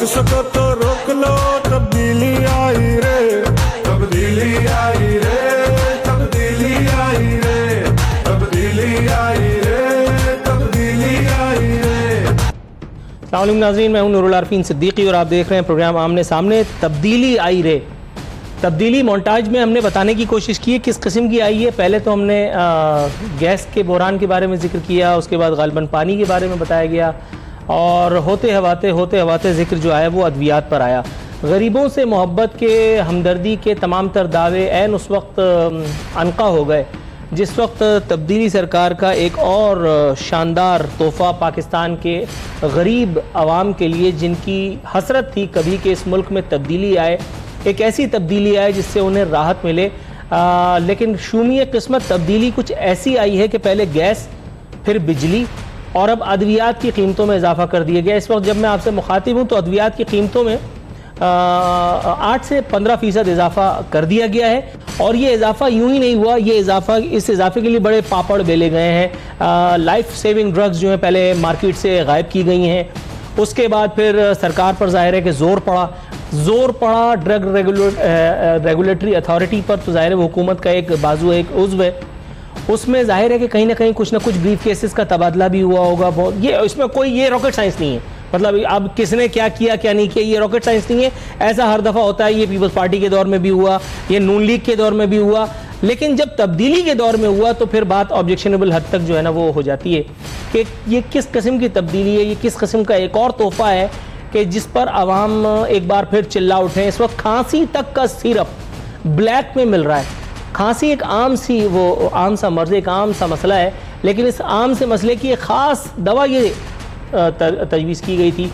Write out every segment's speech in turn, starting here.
सको तो रोक लो, तब्दीली आई रे, तब्दीली आई रे, तब्दीली आई रे, तब्दीली आई रे, तब्दीली आई रे। अस्सलाम वालेकुम नाज़रीन, मैं हूं नूरुल आरफीन सिद्दीकी और आप देख रहे हैं प्रोग्राम आमने सामने। तब्दीली आई रे, तब्दीली मोन्टाज में हमने बताने की कोशिश की है किस किस्म की आई है। पहले तो हमने गैस के बहरान के बारे में जिक्र किया, उसके बाद गालिबन पानी के बारे में बताया गया और होते हवाते जिक्र जो आया वो अद्वियात पर आया। गरीबों से मोहब्बत के, हमदर्दी के तमाम तर दावे ऐन उस वक्त अनका हो गए जिस वक्त तब्दीली सरकार का एक और शानदार तोहफ़ा पाकिस्तान के गरीब आवाम के लिए, जिनकी हसरत थी कभी कि इस मुल्क में तब्दीली आए, एक ऐसी तब्दीली आए जिससे उन्हें राहत मिले। लेकिन शूमीय किस्मत तब्दीली कुछ ऐसी आई है कि पहले गैस, फिर बिजली और अब अद्वियात की कीमतों में इजाफा कर दिया गया। इस वक्त जब मैं आपसे मुखातिब हूँ तो अद्वियात की कीमतों में 8 से 15% इजाफा कर दिया गया है। और ये इजाफा यूं ही नहीं हुआ, ये इजाफा, इस इजाफे के लिए बड़े पापड़ बेले गए हैं। लाइफ सेविंग ड्रग्स जो है पहले मार्केट से गायब की गई हैं, उसके बाद फिर सरकार पर जाहिर है कि जोर पड़ा ड्रग रेगुलेटरी अथॉरिटी पर। तो जाहिर है वो हुकूमत का एक बाजू है, एक उज़्व है, उसमें जाहिर है कि कहीं ना कहीं कुछ ना कुछ ब्रीफ केसेस का तबादला भी हुआ होगा। बहुत ये इसमें कोई ये रॉकेट साइंस नहीं है, मतलब अब किसने क्या किया क्या नहीं किया ये रॉकेट साइंस नहीं है। ऐसा हर दफ़ा होता है, ये पीपल्स पार्टी के दौर में भी हुआ, ये नून लीग के दौर में भी हुआ। लेकिन जब तब्दीली के दौर में हुआ तो फिर बात ऑब्जेक्शनेबल हद तक जो है ना वो हो जाती है कि ये किस किस्म की तब्दीली है, ये किस किस्म का एक और तोहफ़ा है कि जिस पर आवाम एक बार फिर चिल्ला उठे। इस वक्त खांसी तक का सिरप ब्लैक में मिल रहा है। खांसी एक आम सा मर्ज़, एक आम सा मसला है, लेकिन इस आम से मसले की एक ख़ास दवा ये तजवीज़ की गई थी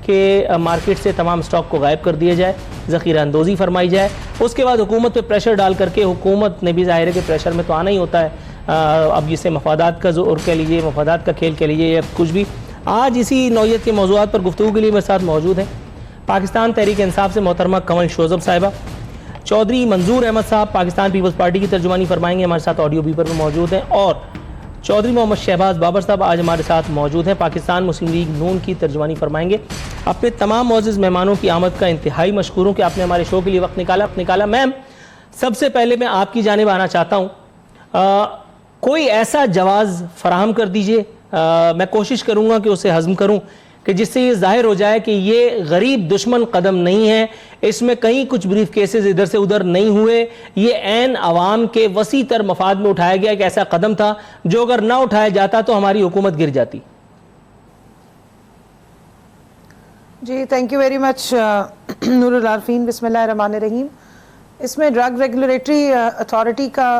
कि मार्केट से तमाम स्टॉक को गायब कर दिया जाए, ज़ख़ीरा अंदोज़ी फरमाई जाए। उसके बाद हुकूमत पे प्रेशर डाल करके, हुकूमत ने भी ज़ाहिर है कि प्रेशर में तो आना ही होता है, अब जिसे मफादात का ज़ोर कह लीजिए, मफादात का खेल कह लीजिए या कुछ भी। आज इसी नौइयत के मौज़ूआत पर गुफ्तगू के लिए मेरे साथ मौजूद हैं पाकिस्तान तहरीक इंसाफ से मोहतरमा कमल शोज़ब साहिबा, चौधरी मंजूर अहमद साहब पाकिस्तान पीपल्स पार्टी की तर्जुमानी फरमाएंगे, हमारे साथ ऑडियो बीपर में मौजूद हैं, और चौधरी मोहम्मद शहबाज बाबर साहब आज हमारे साथ मौजूद हैं, पाकिस्तान मुस्लिम लीग नून की तर्जुमानी फरमाएंगे। अपने तमाम मोअज़्ज़िज़ मेहमानों की आमद का इंतहाई मशकूर हूँ कि आपने हमारे शो के लिए वक्त निकाला। मैम, सबसे पहले मैं आपकी जानिब आना चाहता हूँ, कोई ऐसा जवाज़ फराहम कर दीजिए, मैं कोशिश करूँगा कि उसे हज़म करूँ, कि जिससे ये जाहिर हो जाए कि ये गरीब दुश्मन कदम नहीं है, इसमें कहीं कुछ ब्रीफ केसेस इधर से उधर नहीं हुए, ये ऐन आवाम के वसी तर मफाद में उठाया गया एक ऐसा कदम था जो अगर ना उठाया जाता तो हमारी हुकूमत गिर जाती। जी, thank you very much Noorul Arfeen. बिस्मिल्लाहिर्रहमानिर्रहीम। इसमें ड्रग रेगुलेटरी अथॉरिटी का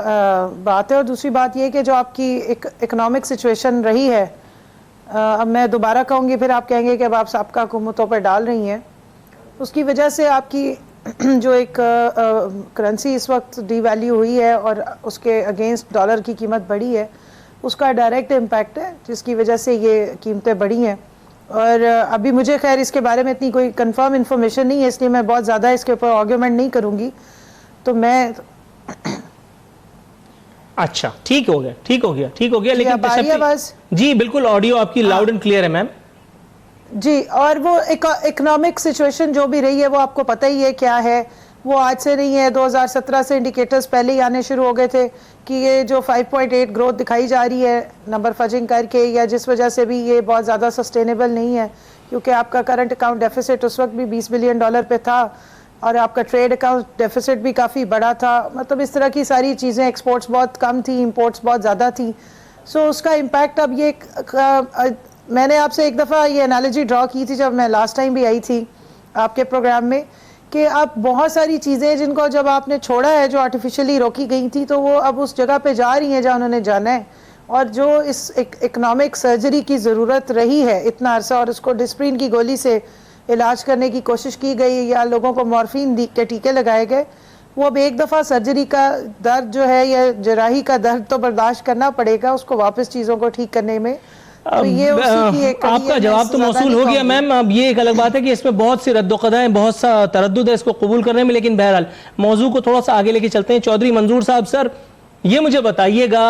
बात है, और दूसरी बात यह कि जो आपकी इकोनॉमिक सिचुएशन रही है, अब मैं दोबारा कहूँगी, फिर आप कहेंगे कि अब आप सबका हुकूमतों पर डाल रही हैं, उसकी वजह से आपकी जो एक करेंसी इस वक्त डीवैल्यू हुई है और उसके अगेंस्ट डॉलर की कीमत बढ़ी है, उसका डायरेक्ट इम्पैक्ट है जिसकी वजह से ये कीमतें बढ़ी हैं। और अभी मुझे खैर इसके बारे में इतनी कोई कंफर्म इन्फॉर्मेशन नहीं है, इसलिए मैं बहुत ज़्यादा इसके ऊपर आर्ग्यूमेंट नहीं करूँगी। तो मैं अच्छा, ठीक हो गया। लेकिन जी बिल्कुल, ऑडियो आपकी लाउड एंड क्लियर है मैम जी। और वो इकोनॉमिक सिचुएशन जो भी रही है वो आपको पता ही है क्या है, वो आज से नहीं है, 2017 से इंडिकेटर्स पहले ही आने शुरू हो गए थे कि ये जो 5.8 ग्रोथ दिखाई जा रही है नंबर फजिंग करके, या जिस वजह से भी ये बहुत ज़्यादा सस्टेनेबल नहीं है, क्योंकि आपका करंट अकाउंट डेफिसिट उस वक्त भी $20 बिलियन पे था और आपका ट्रेड अकाउंट डेफिसिट भी काफ़ी बड़ा था। मतलब इस तरह की सारी चीज़ें, एक्सपोर्ट्स बहुत कम थी, इंपोर्ट्स बहुत ज़्यादा थी। सो उसका इम्पैक्ट अब ये मैंने आपसे एक दफ़ा ये एनालॉजी ड्रॉ की थी जब मैं लास्ट टाइम भी आई थी आपके प्रोग्राम में, कि अब बहुत सारी चीज़ें जिनको जब आपने छोड़ा है, जो आर्टिफिशियली रोकी गई थी, तो वो अब उस जगह पे जा रही हैं जहाँ उन्होंने जाना है। और जो इस इकनॉमिक सर्जरी की ज़रूरत रही है इतना अरसा, और उसको डिस्प्रिन की गोली से इलाज करने की कोशिश की गई या लोगों को मॉर्फिन के टीके लगाए गए, वो अब एक दफ़ा सर्जरी का दर्द जो है या जराही का दर्द तो बर्दाश्त करना पड़ेगा उसको वापस चीज़ों को ठीक करने में। तो ये आपका जवाब तो मौसूल हो गया मैम। अब ये एक अलग बात है कि इसमें बहुत सी रद्दोकदाएं, बहुत सा तरद्दुद है इसको कबूल करने में, लेकिन बहरहाल मौजू को थोड़ा सा आगे लेके चलते हैं। चौधरी मंजूर साहब, सर ये मुझे बताइएगा,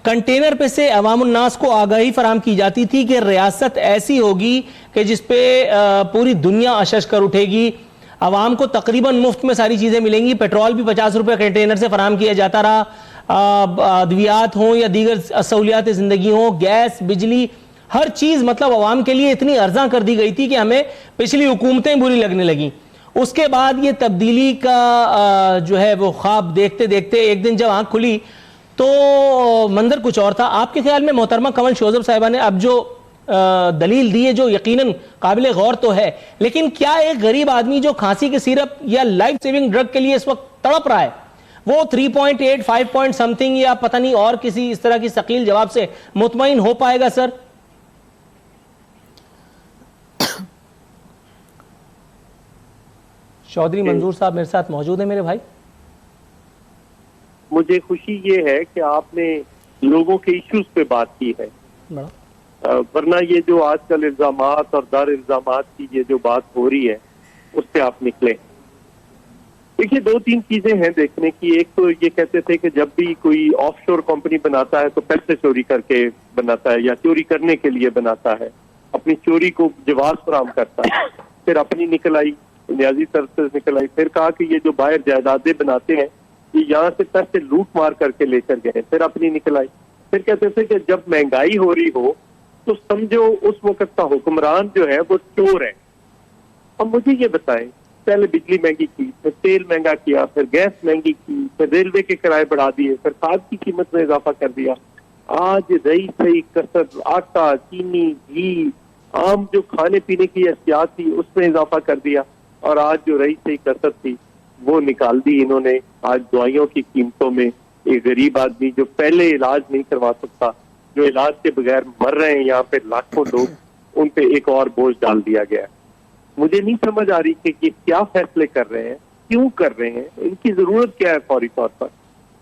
कंटेनर पे से अवामुन्नास को आगाही फराम की जाती थी कि रियासत ऐसी होगी कि जिसपे पूरी दुनिया अशश कर उठेगी, आवाम को तकरीबन मुफ्त में सारी चीज़ें मिलेंगी, पेट्रोल भी 50 रुपये कंटेनर से फराम किया जाता रहा, अद्वियात हों या दीगर सहूलियात ज़िंदगी हों, गैस, बिजली, हर चीज़ मतलब आवाम के लिए इतनी अर्जा कर दी गई थी कि हमें पिछली हुकूमतें बुरी लगने लगीं। उसके बाद ये तब्दीली का जो है वो ख्वाब देखते देखते एक दिन जब आँख खुली तो मंजर कुछ और था। आपके ख्याल में मोहतरमा कंवल शोजब साहिबा ने अब जो दलील दी है जो यकीनन काबिल गौर तो है, लेकिन क्या एक गरीब आदमी जो खांसी के सिरप या लाइफ सेविंग ड्रग के लिए इस वक्त तड़प रहा है वो 3.8 5 पॉइंट समथिंग या पता नहीं और किसी इस तरह की शकील जवाब से मुतमईन हो पाएगा? सर चौधरी मंजूर साहब मेरे साथ मौजूद है मेरे भाई। मुझे खुशी ये है कि आपने लोगों के इश्यूज पे बात की है, वरना ये जो आजकल इल्जामात और दर इल्जामात की ये जो बात हो रही है उससे आप निकले। देखिए 2-3 चीजें हैं देखने की। एक तो ये कहते थे कि जब भी कोई ऑफशोर कंपनी बनाता है तो पैसे चोरी करके बनाता है या चोरी करने के लिए बनाता है, अपनी चोरी को जवाब फराम करता है। फिर अपनी निकल आई, बुनियादी तरफ से निकल आई। फिर कहा कि ये जो बाहर जायदादें बनाते हैं ये यहाँ से पैसे लूट मार करके लेकर गए, फिर अपनी निकल आई। फिर कहते थे कि जब महंगाई हो रही हो तो समझो उस वक्त का हुक्मरान जो है वो चोर है। अब मुझे ये बताएं, पहले बिजली महंगी की, फिर तेल महंगा किया, फिर गैस महंगी की, फिर रेलवे के किराए बढ़ा दिए, फिर खाद की कीमत में इजाफा कर दिया। आज रही सही कसर, आटा, चीनी, घी, आम जो खाने पीने की अशिया थी उसमें इजाफा कर दिया, और आज जो रही सही कसर थी वो निकाल दी इन्होंने। आज दवाइयों की कीमतों में एक गरीब आदमी जो पहले इलाज नहीं करवा सकता, जो इलाज के बगैर मर रहे हैं यहाँ पे लाखों लोग, उन पे एक और बोझ डाल दिया गया। मुझे नहीं समझ आ रही कि ये क्या फैसले कर रहे हैं, क्यों कर रहे हैं, इनकी जरूरत क्या है फौरी तौर पर।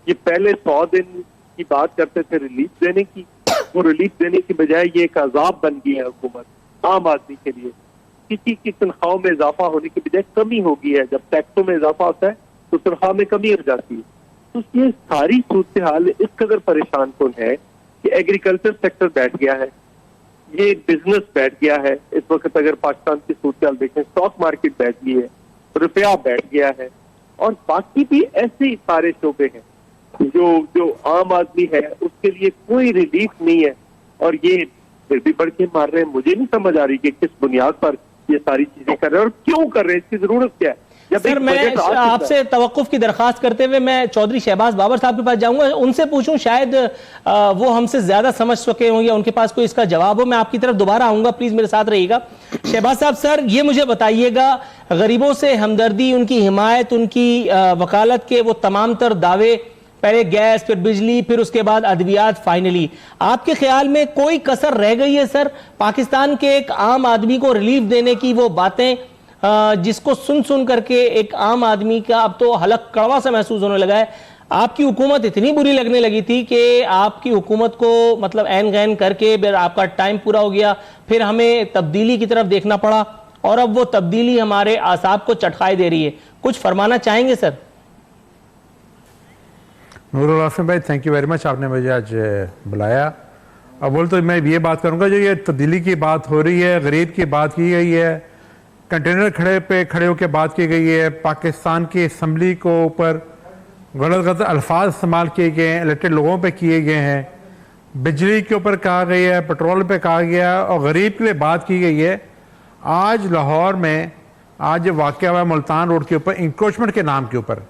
ये पहले 100 दिन की बात करते थे रिलीफ देने की, वो रिलीफ देने की बजाय ये एक अजाब बन गई है हुकूमत आम आदमी के लिए। किसी की तनख्वाहों में इजाफा होने की बजाय कमी हो गई है। जब टैक्सों में इजाफा होता है तो तनख्वाह में कमी हो जाती है। तो ये सारी सूरत हाल इस कदर परेशान कौन है कि एग्रीकल्चर सेक्टर बैठ गया है, ये बिजनेस बैठ गया है। इस वक्त अगर पाकिस्तान की सूरत हाल देखें, स्टॉक मार्केट बैठ गई है, रुपया बैठ गया है, और बाकी भी ऐसे ही सारे शोबे हैं जो आम आदमी है उसके लिए कोई रिलीफ नहीं है, और ये फिर भी बढ़ के मार रहे हैं। मुझे नहीं समझ आ रही कि किस बुनियाद पर ये सारी चीजें कर रहे हैं और क्यों कर रहे हैं, इसकी जरूरत क्या है। सर मैं आपसे तवक्कुफ की दरखास्त करते हुए मैं चौधरी शहबाज बाबर साहब के पास जाऊंगा, उनसे पूछूं शायद वो हमसे ज्यादा समझ सके हों या उनके पास कोई इसका जवाब हो। मैं आपकी तरफ दोबारा आऊंगा, प्लीज मेरे साथ रहिएगा। शहबाज साहब, सर ये मुझे बताइएगा, गरीबों से हमदर्दी, उनकी हिमायत, उनकी वकालत के वो तमाम तर दावे, पहले गैस, फिर बिजली, फिर उसके बाद अद्वियात, फाइनली आपके ख्याल में कोई कसर रह गई है सर पाकिस्तान के एक आम आदमी को रिलीफ देने की? वो बातें जिसको सुन सुन करके एक आम आदमी का अब तो हलक कड़वा सा महसूस होने लगा है। आपकी हुकूमत इतनी बुरी लगने लगी थी कि आपकी हुकूमत को मतलब ऐन गैन करके फिर आपका टाइम पूरा हो गया, फिर हमें तब्दीली की तरफ देखना पड़ा, और अब वो तब्दीली हमारे आसाब को चटखाई दे रही है। कुछ फरमाना चाहेंगे सर? नूरुल आसिम भाई, थैंक यू वेरी मच, आपने मुझे आज बुलाया। अव्वल तो मैं ये बात करूँगा, जो ये तब्दीली की बात हो रही है, गरीब की बात की गई है, कंटेनर खड़े होकर बात की गई है, पाकिस्तान की असम्बली को ऊपर गलत अल्फाज इस्तेमाल किए गए हैं, इलेक्टेड लोगों पे किए गए हैं, बिजली के ऊपर कहा गया है, पेट्रोल पे कहा गया, और गरीब के लिए बात की गई है। आज लाहौर में आज वाक़या हुआ मुल्तान रोड के ऊपर इंक्रोचमेंट के नाम के ऊपर,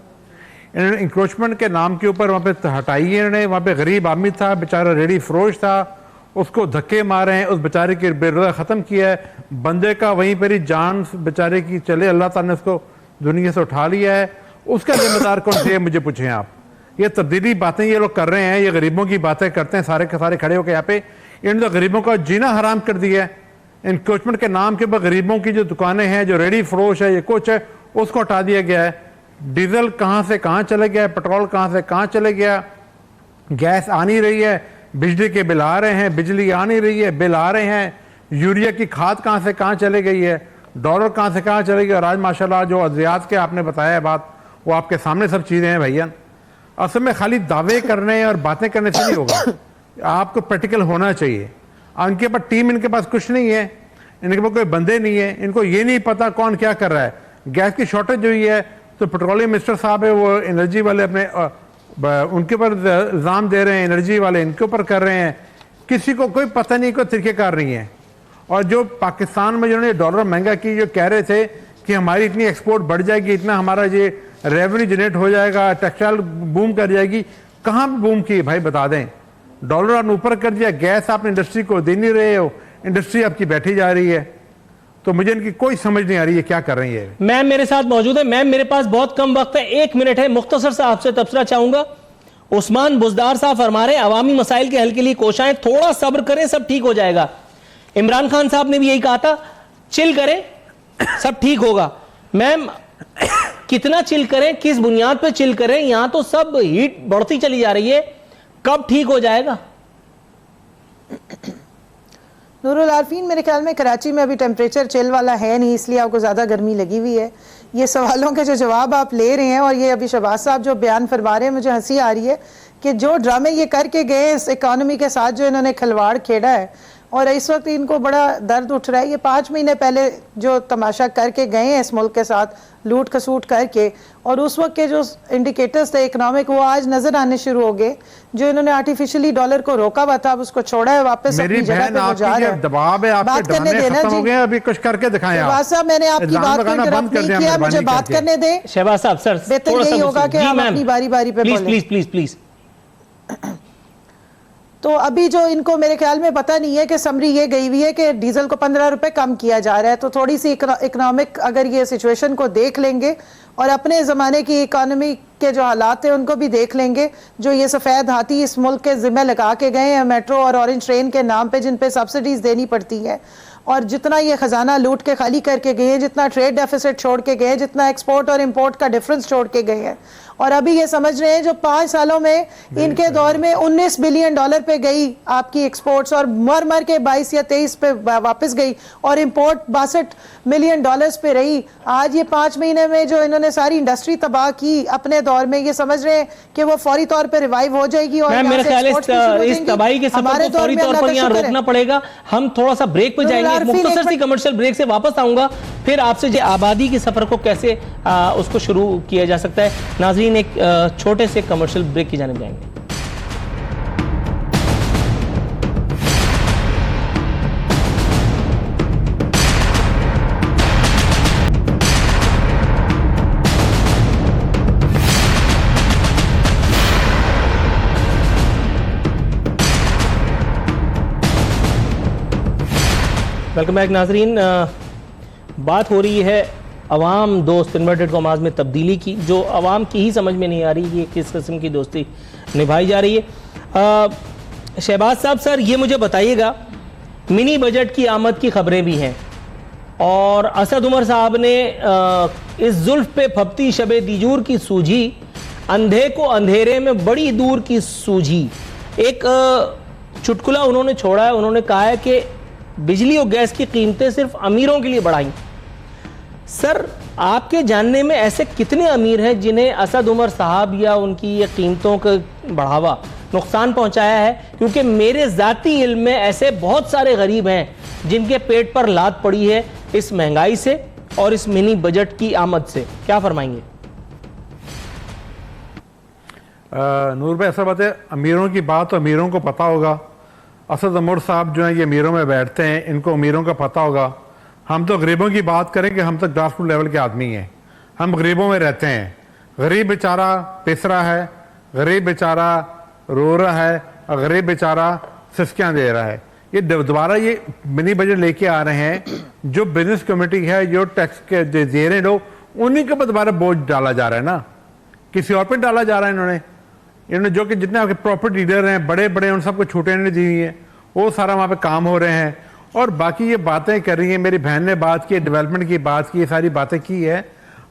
इन्होंने इंक्रोचमेंट के नाम के ऊपर वहाँ पे हटाई है इन्होंने। वहाँ पे गरीब आदमी था, बेचारा रेडी फरोश था, उसको धक्के मारे हैं, उस बेचारे की बेरोज़गार ख़त्म किया है, बंदे का वहीं पर ही जान बेचारे की चले, अल्लाह ताला ने उसको दुनिया से उठा लिया है। उसका जिम्मेदार कौन थे, मुझे पूछें आप। ये तब्दीली बातें ये लोग कर रहे हैं, ये गरीबों की बातें करते हैं सारे के सारे खड़े होकर यहाँ पे। इन्होंने तो गरीबों का जीना हराम कर दिया है। इंक्रोचमेंट के नाम के ऊपर गरीबों की जो दुकानें हैं, जो रेडी फरोश है, ये कुछ है, उसको हटा दिया गया है। डीजल कहाँ से कहाँ चले गया, पेट्रोल कहाँ से कहाँ चले गया, गैस आ नहीं रही है, बिजली के बिल आ रहे हैं, बिजली आ नहीं रही है, बिल आ रहे हैं, यूरिया की खाद कहाँ से कहाँ चले गई है, डॉलर कहाँ से कहाँ चले गई। और आज माशाल्लाह जो अद्वियात के आपने बताया बात, वो आपके सामने सब चीज़ें हैं भैया। असल में खाली दावे करने और बातें करने से नहीं होगा, आपको प्रैक्टिकल होना चाहिए। इनके पास टीम, इनके पास कुछ नहीं है, इनके पास कोई बंदे नहीं है, इनको ये नहीं पता कौन क्या कर रहा है। गैस की शॉर्टेज हुई है तो पेट्रोलियम मिनिस्टर साहब है वो एनर्जी वाले अपने उनके ऊपर इल्ज़ाम दे रहे हैं, एनर्जी वाले इनके ऊपर कर रहे हैं। किसी को कोई पता नहीं, कोई तरीक़ेकार नहीं है। और जो पाकिस्तान में जिन्होंने डॉलर महंगा की, जो कह रहे थे कि हमारी इतनी एक्सपोर्ट बढ़ जाएगी, इतना हमारा ये रेवेन्यू जनरेट हो जाएगा, टेक्सटाइल बूम कर जाएगी, कहाँ बूम की भाई बता दें। डॉलर आपने ऊपर कर दिया, गैस आपने इंडस्ट्री को दे नहीं रहे हो, इंडस्ट्री आपकी बैठी जा रही है। तो मुझे इनकी कोई समझ नहीं आ रही है क्या कर रही है। मैम मेरे साथ मौजूद है। मैम मेरे पास बहुत कम वक्त है, 1 मिनट है, मुख्तसर से आपसे तबसरा चाहूंगा। उस्मान बुजदार साहब फरमा रहे हैं अवामी मसाइल के हल के लिए कोशाएं, थोड़ा सब्र करें सब ठीक हो जाएगा। इमरान खान साहब ने भी यही कहा था, चिल करें सब ठीक होगा। मैम कितना चिल करें, किस बुनियाद पर चिल करें? यहां तो सब हीट बढ़ती चली जा रही है, कब ठीक हो जाएगा? नूरुल आरफीन, मेरे ख्याल में कराची में अभी टेम्परेचर चिल वाला है नहीं, इसलिए आपको ज़्यादा गर्मी लगी हुई है। ये सवालों के जो जवाब आप ले रहे हैं और ये अभी शहबाज साहब जो बयान फरमा रहे हैं, मुझे हंसी आ रही है कि जो ड्रामे ये करके गए इस इकॉनमी के साथ, जो इन्होंने खिलवाड़ खेड़ा है और इस वक्त इनको बड़ा दर्द उठ रहा है। ये 5 महीने पहले जो तमाशा करके गए हैं इस मुल्क के साथ, लूट खसूट करके, और उस वक्त के जो इंडिकेटर्स थे इकोनॉमिक, वो आज नजर आने शुरू हो गए। जो इन्होंने आर्टिफिशियली डॉलर को रोका हुआ था, अब उसको छोड़ा है वापस अपनी जगह पे वो जा रहा है। दबाव है, बात करने देना जी, अभी कुछ करके दिखाएं आप। शहबाज साहब, मैंने आपकी बात को इंटरप्ट नहीं किया, मुझे बात करने दें। शहबाज साहब सर, बेहतर यही होगा कि हम अपनी बारी बारी पे बोलें। Please please please. तो अभी जो इनको मेरे ख्याल में पता नहीं है कि समरी ये गई हुई है कि डीजल को 15 रुपए कम किया जा रहा है। तो थोड़ी सी इकोनॉमिक अगर ये सिचुएशन को देख लेंगे और अपने ज़माने की इकोनॉमी के जो हालात हैं उनको भी देख लेंगे, जो ये सफ़ेद हाथी इस मुल्क के ज़िम्मे लगा के गए हैं मेट्रो और ऑरेंज ट्रेन के नाम पे, जिन पे सब्सिडीज़ देनी पड़ती हैं, और जितना ये ख़जाना लूट के खाली करके गए हैं, जितना ट्रेड डेफिसिट छोड़ के गए हैं, जितना एक्सपोर्ट और इंपोर्ट का डिफरेंस छोड़ के गए हैं, और अभी ये समझ रहे हैं जो 5 सालों में इनके दौर में 19 बिलियन डॉलर पे गई आपकी एक्सपोर्ट्स, और मर मर के 22 या 23 पे वापस गई, और इंपोर्ट 62 मिलियन डॉलर्स पे रही। आज ये 5 महीने में जो इन्होंने सारी इंडस्ट्री तबाह की अपने दौर में, ये समझ रहे हैं कि वो फौरी तौर पे रिवाइव हो जाएगी। और मेरे ख्याल इस तबाही के सफर को फौरी तौर पर यहाँ रोकना पड़ेगा। हम थोड़ा सा ब्रेक पे जाएंगे, मुख्तसर सी कमर्शियल ब्रेक से वापस आऊंगा, फिर आपसे आबादी के सफर को कैसे उसको शुरू किया जा सकता है। नाज़रीन, एक छोटे से कमर्शियल ब्रेक की जानिब जाएंगे। वेलकम बैक नाजरीन। बात हो रही है अवाम दोस्त इन्वर्टेड कॉमास में तब्दीली की, जो अवाम की ही समझ में नहीं आ रही कि किस किस्म की दोस्ती निभाई जा रही है। शहबाज साहब सर, ये मुझे बताइएगा, मिनी बजट की आमद की खबरें भी हैं और असद उमर साहब ने इस जुल्फ पे फपती शबे दीजूर की सूझी, अंधे को अंधेरे में बड़ी दूर की सूझी। एक चुटकुला उन्होंने छोड़ा है, उन्होंने कहा है कि बिजली और गैस की कीमतें सिर्फ अमीरों के लिए बढ़ाई। सर, आपके जानने में ऐसे कितने अमीर हैं जिन्हें असद उमर साहब या उनकी ये कीमतों का बढ़ावा नुकसान पहुंचाया है? क्योंकि मेरे ज़ाती इल्म में ऐसे बहुत सारे गरीब हैं जिनके पेट पर लात पड़ी है इस महंगाई से और इस मिनी बजट की आमद से। क्या फरमाएंगे? नूर भाई, ऐसा बात है, अमीरों की बात तो अमीरों को पता होगा। असद उमर साहब जो हैं ये अमीरों में बैठते हैं, इनको अमीरों का पता होगा। हम तो गरीबों की बात करें कि हम तो ग्रास रूट लेवल के आदमी हैं, हम गरीबों में रहते हैं। गरीब बेचारा पिस रहा है, गरीब बेचारा रो रहा है और गरीब बेचारा सिस्कियाँ दे रहा है। ये दोबारा ये मिनी बजट लेके आ रहे हैं, जो बिजनेस कमेटी है, जो टैक्स के दे रहे हैं लोग, उन्हीं के ऊपर दोबारा बोझ डाला जा रहा है ना, किसी और पर डाला जा रहा है। इन्होंने जो कि जितने प्रॉपर्टी डीलर हैं बड़े बड़े, उन सबको छूटें नहीं दी हुई हैं, वो सारा वहाँ पे काम हो रहे हैं। और बाकी ये बातें कर रही हैं, मेरी बहन ने बात की, डेवलपमेंट की बात की, ये सारी बातें की है।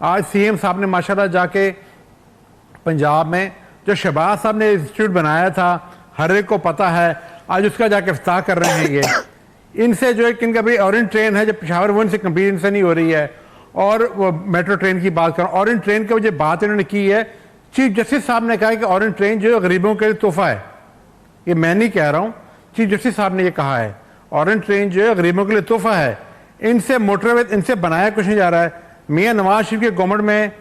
आज सीएम साहब ने माशाल्लाह जाके पंजाब में जो शहबाज साहब ने इंस्टीट्यूट बनाया था, हर एक को पता है, आज उसका जाके इफ्ताह कर रहे हैं। ये इनसे जो है कि इनका भाई ऑरेंज ट्रेन है जो पेशावर, वो इनसे कंप्लीट इनसे नहीं हो रही है। और वो मेट्रो ट्रेन की बात करें, ऑरेंज ट्रेन की जो बात इन्होंने की है, चीफ जस्टिस साहब ने कहा कि ऑरेंज ट्रेन जो है गरीबों के लिए तोहफा है, ये मैं नहीं कह रहा हूँ, चीफ जस्टिस साहब ने ये कहा है। ऑरेंज ट्रेन जो है गरीबों के लिए तोहफा है, इनसे मोटरवे इनसे बनाया कुछ नहीं जा रहा है। मियाँ नवाज शरीफ के गवर्नमेंट में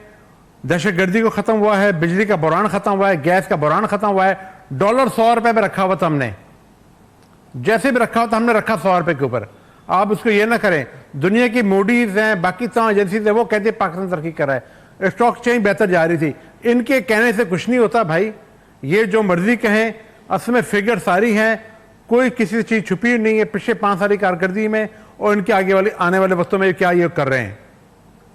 दहशतगर्दी को ख़त्म हुआ है, बिजली का बुरान ख़त्म हुआ है, गैस का बुरान ख़त्म हुआ है। डॉलर 100 रुपये में रखा हुआ था हमने, जैसे भी रखा हुआ था हमने रखा 100 रुपये के ऊपर। आप उसको ये ना करें, दुनिया की मोडीज हैं, बाकी तमाम एजेंसीज हैं, वो कहते हैं पाकिस्तान तरक्की कर रहा है, स्टॉक एक्सचेंज बेहतर जा रही थी। इनके कहने से कुछ नहीं होता भाई, ये जो मर्जी कहें, असल में फिगर सारी हैं, कोई किसी चीज़ छुपी नहीं है पिछले 5 साल की कारकर्दगी में, और इनके आगे वाले आने वाले वक्तों में क्या ये कर रहे हैं।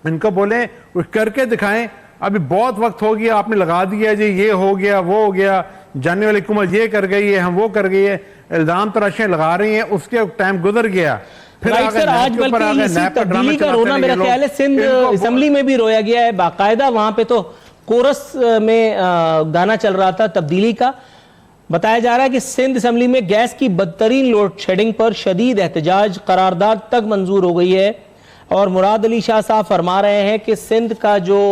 इनको बोलें कुछ करके दिखाएं। अभी बहुत वक्त हो गया, आपने लगा दिया जी ये हो गया वो हो गया, जाने वाली हुकूमत ये कर गई है, हम वो कर गई है, इल्जाम तराशें लगा रही हैं, उसके टाइम गुजर गया। फिर सर, आज बल्कि इसी तब्दीली का रोना मेरा ख्याल है सिंध असेंबली में भी रोया गया है बाकायदा। वहां पे तो कोरस में गाना चल रहा था तब्दीली का। बताया जा रहा है कि सिंध असेंबली में गैस की बदतरीन लोड शेडिंग पर शदीद एहतजाज, करारदाद तक मंजूर हो गई है और मुराद अली शाह साहब फरमा रहे हैं कि सिंध का जो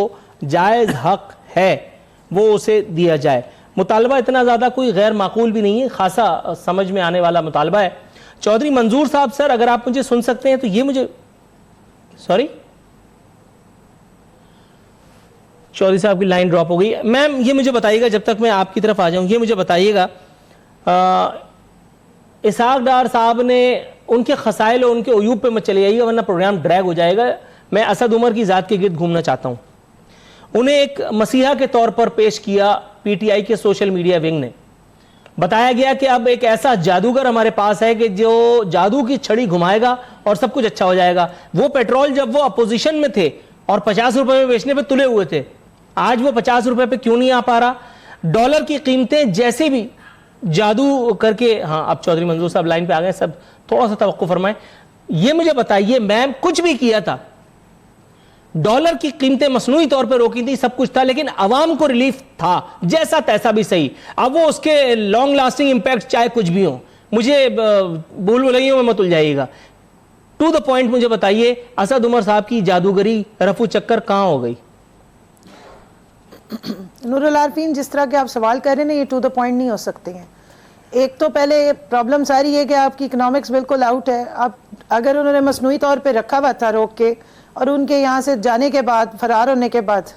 जायज हक है वो उसे दिया जाए। मुतालबा इतना ज्यादा कोई गैर माकूल भी नहीं है, खासा समझ में आने वाला मुतालबा है। चौधरी मंजूर साहब, सर अगर आप मुझे सुन सकते हैं तो ये मुझे, सॉरी चौधरी साहब की लाइन ड्रॉप हो गई। मैम ये मुझे बताइएगा, जब तक मैं आपकी तरफ आ जाऊं, ये मुझे बताइएगा इसहाक डार साहब ने उनके खसाइल और उनके अयूब पे मत चले जाइएगा वरना प्रोग्राम ड्रैग हो जाएगा। मैं असद उमर की ज़ात के गिर्द घूमना चाहता हूं। उन्हें एक मसीहा के तौर पर पेश किया पीटीआई के सोशल मीडिया विंग ने। बताया गया कि अब एक ऐसा जादूगर हमारे पास है कि जो जादू की छड़ी घुमाएगा और सब कुछ अच्छा हो जाएगा। वो पेट्रोल जब वो अपोजिशन में थे और 50 रुपए में बेचने पे तुले हुए थे, आज वो 50 रुपए पे क्यों नहीं आ पा रहा? डॉलर की कीमतें जैसे भी जादू करके, हाँ अब चौधरी मंजूर साहब लाइन पे आ गए, सब थोड़ा सा तवक्कुफ फरमाएं। ये मुझे बताइए मैम, कुछ भी किया था, डॉलर की कीमतें मसनूई तौर पर रोकी थी, सब कुछ था, लेकिन आवाम को रिलीफ था, जैसा तैसा भी सही। अब वो उसके लॉन्ग लास्टिंग इंपैक्ट चाहे कुछ भी हो, मुझे भूल भुलैयों में मत उलझाइएगा। टू द पॉइंट मुझे बताइए, असद उमर साहब की जादूगरी रफू चक्कर कहां हो गई? नूरुल आरफीन, जिस तरह के आप सवाल कर रहे हैं ना, ये टू द पॉइंट नहीं हो सकते हैं। एक तो पहले प्रॉब्लम सारी है कि आपकी इकोनॉमिक्स बिल्कुल आउट है। आप अगर उन्होंने मसनूई तौर पे रखा हुआ था रोक के, और उनके यहाँ से जाने के बाद, फरार होने के बाद,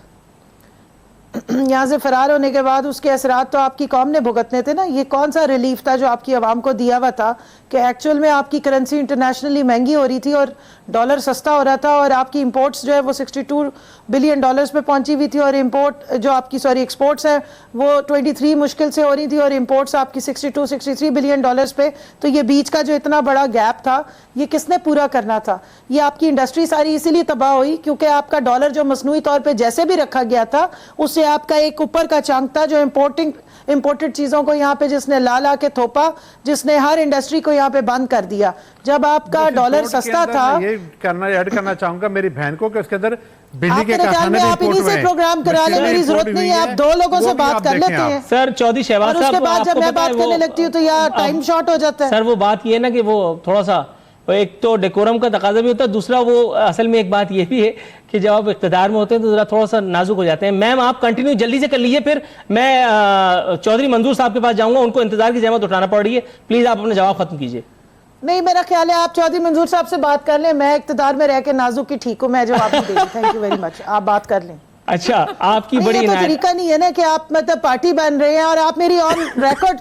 यहाँ से फरार होने के बाद उसके असरात तो आपकी कौम ने भुगतने थे ना। ये कौन सा रिलीफ था जो आपकी आवाम को दिया हुआ था कि एक्चुअल में आपकी करेंसी इंटरनेशनली महंगी हो रही थी और डॉलर सस्ता हो रहा था, और आपकी इंपोर्ट्स जो है वो 62 बिलियन डॉलर्स पे पहुंची हुई थी, और इंपोर्ट जो आपकी एक्सपोर्ट्स है वो 23 मुश्किल से हो रही थी, और इंपोर्ट्स आपकी 63 बिलियन डॉलर्स पे। तो ये बीच का जो इतना बड़ा गैप था, ये किसने पूरा करना था? ये आपकी इंडस्ट्री सारी इसीलिए तबाह हुई क्योंकि आपका डॉलर जो मसनूई तौर पर जैसे भी रखा गया था, उससे आपका एक ऊपर का चंक था जो इंपोर्टेड चीजों को यहाँ पे जिसने ला के थोपा, जिसने हर इंडस्ट्री को यहाँ पे बंद कर दिया। जब आपका डॉलर सस्ता था, ये ऐड करना चाहूंगा मेरी बहन को कि उसके अंदर बिजली के कारखाने आप इन्हीं से प्रोग्राम करा लें, मेरी जरूरत नहीं है, आप 2 लोगों से बात कर लेते हैं। सर चौधरी शहबाज साहब, उसके बाद जब मैं बात करने लगती हूँ तो यार टाइम शॉर्ट हो जाता है। सर वो बात ये ना कि वो थोड़ा सा, एक तो डेकोरम का तकाजा भी होता है, दूसरा वो असल में एक बात ये भी है कि जब आप इख्तिदार में होते हैं तो जरा थोड़ा सा नाजुक हो जाते हैं। मैम आप कंटिन्यू जल्दी से कर लीजिए, फिर मैं चौधरी मंजूर साहब के पास जाऊंगा, उनको इंतजार की जहमत उठाना पड़ रही है। प्लीज आप अपना जवाब खत्म कीजिए। नहीं, मेरा ख्याल है आप चौधरी मंजूर साहब से बात कर लें, मैं इख्तिदार में रह के नाजुक की ठीक हूँ, मैं जवाब नहीं दूंगी। थैंक यू वेरी मच, आप बात कर लें। अच्छा, आपकी बड़ी तो तरीका नहीं है ना कि आप मतलब पार्टी बन रहे हैं और आप मेरी ऑन रिकॉर्ड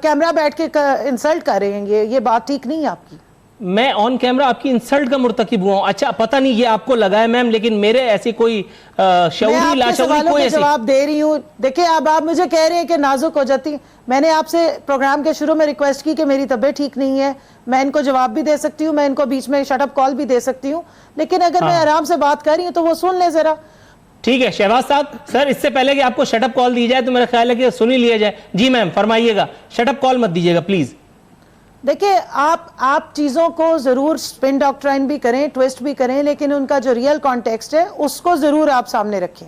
कैमरा बैठ के इंसल्ट कर रहे हैं। ये बात ठीक नहीं है आपकी। मैं ऑन कैमरा आपकी इंसल्ट का मुर्तकिब हुआ हूं? अच्छा, पता नहीं ये आपको लगा है मैम, लेकिन मेरे ऐसी कोई शऊरी लाशऊरी कोई जवाब दे रही हूँ। देखिए, अब आप मुझे कह रहे हैं कि नाजुक हो जाती। मैंने आपसे प्रोग्राम के शुरू में रिक्वेस्ट की कि मेरी तबीयत ठीक नहीं है, मैं इनको जवाब भी दे सकती हूँ, मैं इनको बीच में शटअप कॉल भी दे सकती हूँ, लेकिन अगर मैं आराम से बात कर रही हूँ तो वो सुन ले जरा। ठीक है शहबाज साहब, सर इससे पहले कि आपको शटअप कॉल दी जाए तो मेरा ख्याल है कि सुन ही लिया जाए। जी मैम फरमाइएगा, शटअप कॉल मत दीजिएगा प्लीज। देखिए, आप चीज़ों को ज़रूर स्पिन डॉक्ट्राइन भी करें, ट्विस्ट भी करें, लेकिन उनका जो रियल कॉन्टेक्स्ट है उसको ज़रूर आप सामने रखें।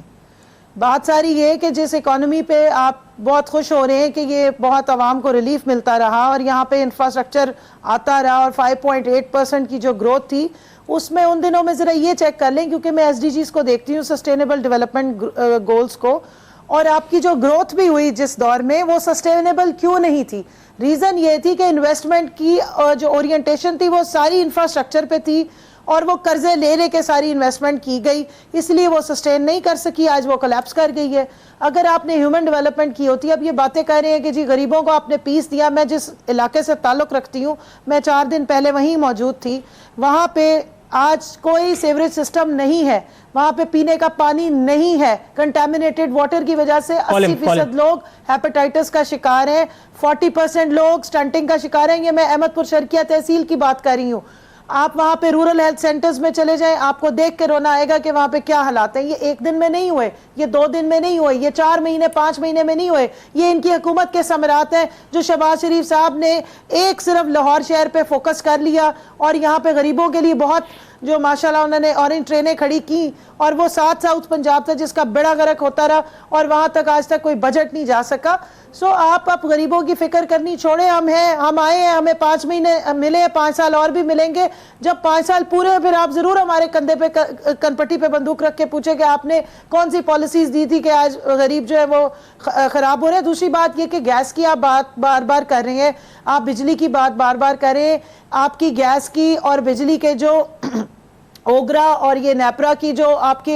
बात सारी ये कि जिस इकोनॉमी पे आप बहुत खुश हो रहे हैं कि ये बहुत आवाम को रिलीफ मिलता रहा और यहाँ पे इंफ्रास्ट्रक्चर आता रहा और 5.8% की जो ग्रोथ थी, उसमें उन दिनों में ज़रा ये चेक कर लें, क्योंकि मैं SDGs को देखती हूँ, सस्टेनेबल डेवलपमेंट गोल्स को, और आपकी जो ग्रोथ भी हुई जिस दौर में, वो सस्टेनेबल क्यों नहीं थी? रीज़न ये थी कि इन्वेस्टमेंट की जो ओरिएंटेशन थी वो सारी इंफ्रास्ट्रक्चर पे थी और वो कर्जे ले के सारी इन्वेस्टमेंट की गई, इसलिए वो सस्टेन नहीं कर सकी, आज वो कोलैप्स कर गई है। अगर आपने ह्यूमन डेवलपमेंट की होती, अब ये बातें कर रहे हैं कि जी गरीबों को आपने पीस दिया। मैं जिस इलाके से ताल्लुक़ रखती हूँ, मैं 4 दिन पहले वहीं मौजूद थी, वहाँ पे आज कोई सीवरेज सिस्टम नहीं है, वहाँ पे पीने का पानी नहीं है, कंटामिनेटेड वाटर की वजह से 80% लोग हेपेटाइटिस का शिकार हैं, 40% लोग स्टंटिंग का शिकार हैं। ये मैं अहमदपुर शर्किया तहसील की बात कर रही हूँ। आप वहाँ पे रूरल हेल्थ सेंटर्स में चले जाएं, आपको देख के रोना आएगा कि वहाँ पे क्या हालात हैं। ये 1 दिन में नहीं हुए, ये 2 दिन में नहीं हुए, ये 4 महीने 5 महीने में नहीं हुए। ये इनकी हुकूमत के समरात हैं जो शहबाज शरीफ साहब ने एक सिर्फ लाहौर शहर पे फोकस कर लिया और यहाँ पे गरीबों के लिए बहुत जो माशाल्लाह उन्होंने ऑरेंज ट्रेनें खड़ी की, और वो साउथ पंजाब था जिसका बेड़ा गर्क होता रहा और वहाँ तक आज तक कोई बजट नहीं जा सका। सो आप गरीबों की फिक्र करनी छोड़े। हम आए हैं, हमें 5 महीने मिले हैं, 5 साल और भी मिलेंगे। जब 5 साल पूरे फिर आप जरूर हमारे कंधे पे कनपट्टी पे बंदूक रख के पूछे कि आपने कौन सी पॉलिसीज दी थी कि आज गरीब जो है वो खराब हो रहे हैं। दूसरी बात ये कि गैस की आप बात बार बार कर रहे हैं, आप बिजली की बात बार बार कर रहे हैं। आपकी गैस की और बिजली के जो ओगरा और ये नेपरा की जो आपके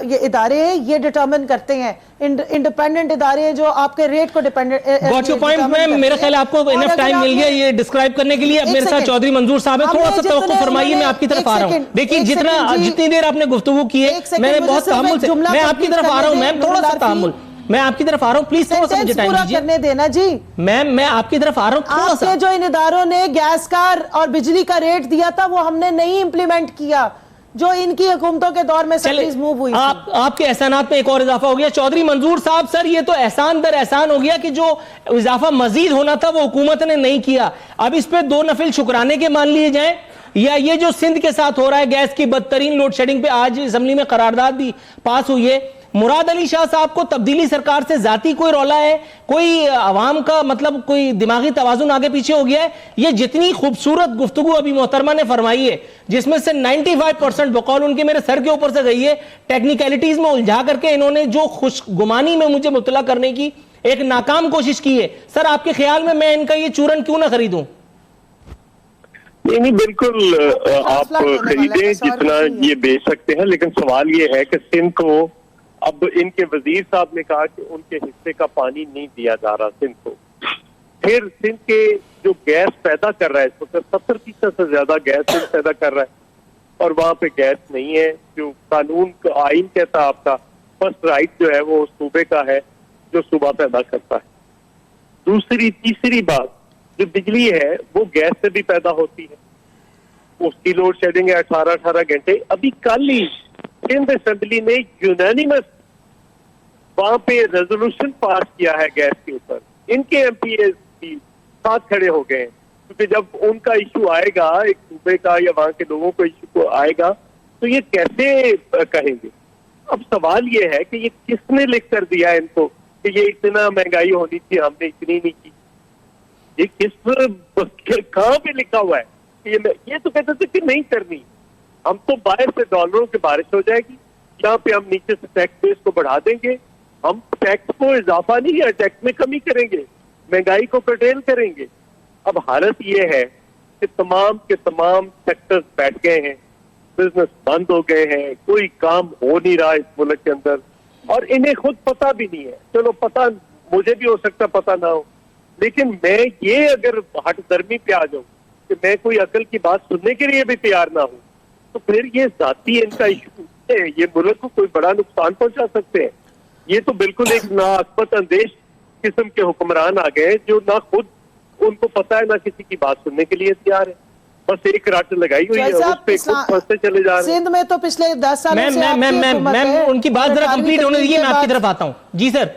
ये इदारे हैं, ये डिटरमिन करते हैं, इंडिपेंडेंट इदारे हैं जो आपके रेट को गॉट योर पॉइंट मैम। मेरा ख्याल आपको इनफ टाइम मिल गया ये डिस्क्राइब करने के लिए। अब मेरे साथ चौधरी मंजूर साहब है, थोड़ा सा तवक्कुफ फरमाइए, मैं आपकी तरफ आ रहा हूँ। देखिए जितनी देर आपने गुफ्तगू की है, मैंने बहुत तहम्मुल से, मैं आपकी तरफ आ रहा हूँ मैम, थोड़ा सा तहम्मुल, मैं आपकी तरफ आ रहा हूँ, प्लीज थोड़ा सा मुझे टाइम दीजिए। करने देना जी मैम, मैं आपकी तरफ आ रहा हूँ थोड़ा सा। जो इन इदारों ने गैस का और बिजली का रेट दिया था वो हमने नहीं इंप्लीमेंट किया, जो इनकी हुकूमतों के दौर में सब मूव हुई। आपके एहसानात में एक और इजाफा हो गया। चौधरी मंजूर साहब, सर ये तो एहसान दर एहसान हो गया कि जो इजाफा मजीद होना था वो हुकूमत ने नहीं किया। अब इस पे 2 नफिल शुक्राने के मान लिए जाएं, या ये जो सिंध के साथ हो रहा है गैस की बदतरीन लोड शेडिंग पे आज असेंबली में करारदाद भी पास हुई है। मुराद अली शाह साहब को तब्दीली सरकार से जाती कोई रौला है, कोई अवाम का मतलब कोई दिमागी तवाजुन आगे पीछे हो गया है? ये जितनी खूबसूरत गुफ्तगू अभी मोहतरमा ने फरमाई है, जिसमें से 95% बकौल उनके मेरे सर के ऊपर से गई है, टेक्निकलिटीज में उलझा करके इन्होंने जो खुशगुमानी में मुझे मुब्तला करने की एक नाकाम कोशिश की है। सर आपके ख्याल में मैं इनका ये चूरन क्यों ना खरीदूं? नहीं, बिल्कुल आप खरीदें जितना ये बेच सकते हैं, लेकिन सवाल ये है कि सिंध को अब इनके वजीर साहब ने कहा कि उनके हिस्से का पानी नहीं दिया जा रहा सिंध को। फिर सिंध के जो गैस पैदा कर रहा है, इस वक्त 70% से ज्यादा गैस सिंध पैदा कर रहा है और वहां पे गैस नहीं है। जो कानून का आइन कहता है आपका फर्स्ट राइट जो है वो सूबे का है जो सूबा पैदा करता है। तीसरी बात, जो बिजली है वो गैस से भी पैदा होती है, उसकी लोड शेडिंग है 18 घंटे। अभी कल ही सिंध असेंबली ने यूनानिमस वहां पे रेजोल्यूशन पास किया है गैस के ऊपर। इनके एमपीए भी साथ खड़े हो गए, क्योंकि जब उनका इशू आएगा एक सूबे का या वहां के लोगों को इशू आएगा तो ये कैसे कहेंगे। अब सवाल ये है कि ये किसने लिख कर दिया इनको कि ये इतना महंगाई होनी थी, हमने इतनी नहीं की। ये कहाँ पे लिखा हुआ है? ये तो कहते थे कि नहीं करनी, हम तो बाहर से डॉलरों की बारिश हो जाएगी, यहाँ पे हम नीचे से टैक्स बेस को बढ़ा देंगे, हम टैक्स को इजाफा नहीं है, टैक्स में कमी करेंगे, महंगाई को कर्टेल करेंगे। अब हालत ये है कि तमाम के तमाम सेक्टर्स बैठ गए हैं, बिजनेस बंद हो गए हैं, कोई काम हो नहीं रहा इस मुल्क के अंदर, और इन्हें खुद पता भी नहीं है। चलो पता मुझे भी हो सकता पता ना हो, लेकिन मैं ये अगर हट दर्मी पे आ जाऊं कि मैं कोई अकल की बात सुनने के लिए भी तैयार ना हूं, तो फिर ये जाती इनका इशू है, ये मुल्क को कोई बड़ा नुकसान पहुंचा सकते हैं। ये तो बिल्कुल एक नाअक्बत अंदेश किस्म के हुक्मरान आ गए जो ना खुद उनको पता है ना किसी की बात सुनने के लिए तैयार है, बस एक राट लगाई हुई है, उस पे खुद फंसते चले जा रहे हैं। सिंध में तो पिछले 10 सालों से मैम उनकी बात जरा कंप्लीट होने दीजिए, मैं आपकी तरफ आता हूँ। जी सर,